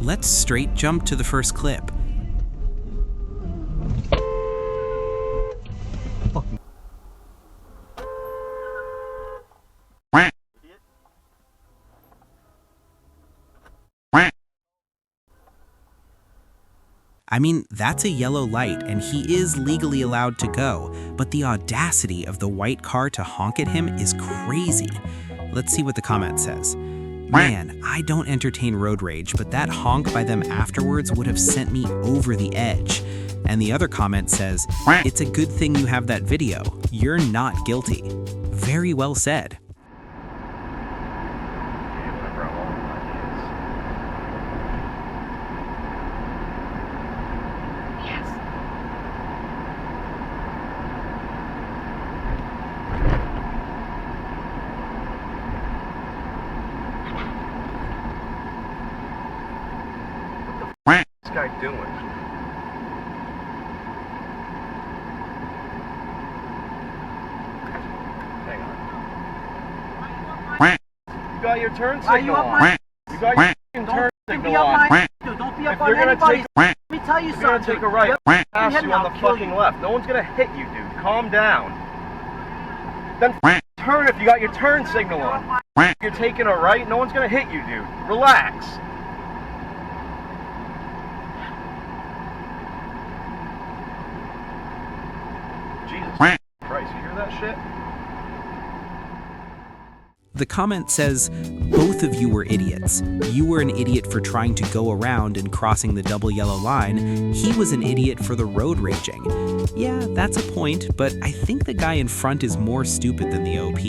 Let's straight jump to the first clip. I mean, that's a yellow light, and he is legally allowed to go, but the audacity of the white car to honk at him is crazy. Let's see what the comment says. Man, I don't entertain road rage, but that honk by them afterwards would have sent me over the edge. And the other comment says, it's a good thing you have that video. You're not guilty. Very well said. What's this guy doing? Hang on. You got your turn signal on. You got your turn signal on. Don't be up If on you're gonna anybody. take, Let me tell you if you're gonna something. take a right, pass hit you me, on the I'll kill fucking you. left. No one's gonna hit you, dude. Calm down. Then turn if you got your turn signal on. You're taking a right. No one's gonna hit you, dude. Relax. Jesus Christ, you hear that shit? The comment says, both of you were idiots. You were an idiot for trying to go around and crossing the double yellow line. He was an idiot for the road raging. Yeah, that's a point, but I think the guy in front is more stupid than the OP.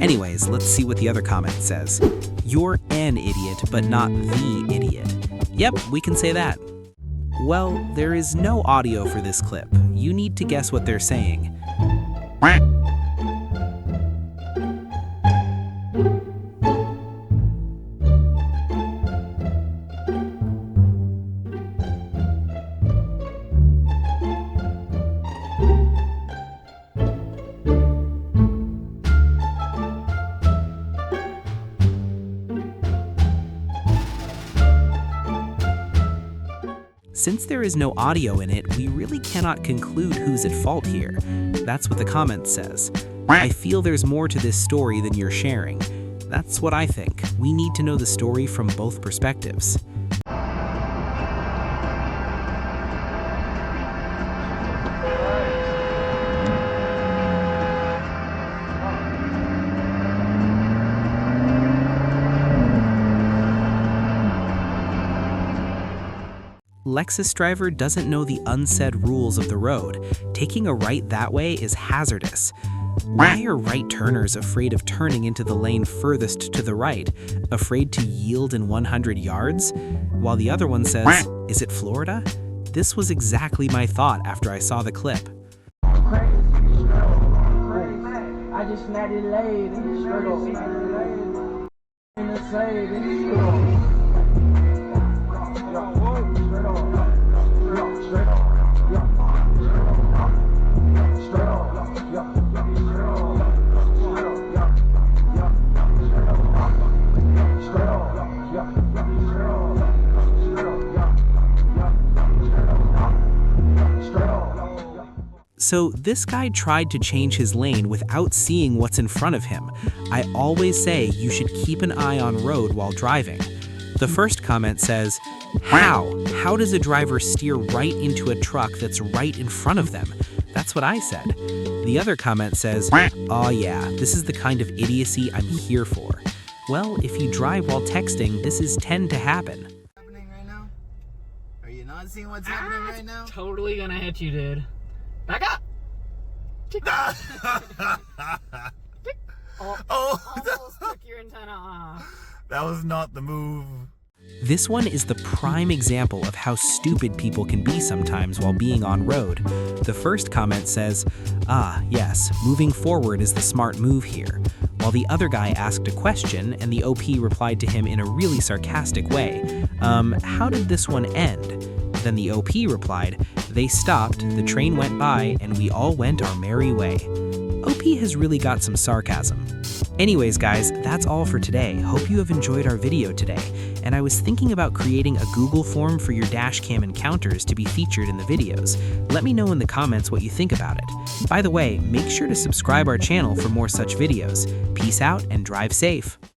Anyways, let's see what the other comment says. You're an idiot, but not the idiot. Yep, we can say that. Well, there is no audio for this clip. You need to guess what they're saying. Since there is no audio in it, we really cannot conclude who's at fault here. That's what the comment says. I feel there's more to this story than you're sharing. That's what I think. We need to know the story from both perspectives. Lexus driver doesn't know the unsaid rules of the road. Taking a right that way is hazardous. Why are right turners afraid of turning into the lane furthest to the right, afraid to yield in 100 yards? While the other one says, is it Florida? This was exactly my thought after I saw the clip. I just snatched laid and straight up. In the save and So this guy tried to change his lane without seeing what's in front of him. I always say you should keep an eye on road while driving. The first comment says, how? How does a driver steer right into a truck that's right in front of them? That's what I said. The other comment says, oh yeah, this is the kind of idiocy I'm here for. Well, if you drive while texting, this is tend to happen. Happening right now? Are you not seeing what's happening right now? Totally gonna hit you, dude. Back up! Almost took your antenna off. That was not the move. This one is the prime example of how stupid people can be sometimes while being on road. The first comment says, ah, yes, moving forward is the smart move here. While the other guy asked a question and the OP replied to him in a really sarcastic way, how did this one end? Then the OP replied, they stopped, the train went by, and we all went our merry way. OP has really got some sarcasm. Anyways guys, that's all for today. Hope you have enjoyed our video today. and I was thinking about creating a Google form for your dashcam encounters to be featured in the videos. Let me know in the comments what you think about it. By the way, make sure to subscribe our channel for more such videos. Peace out and drive safe.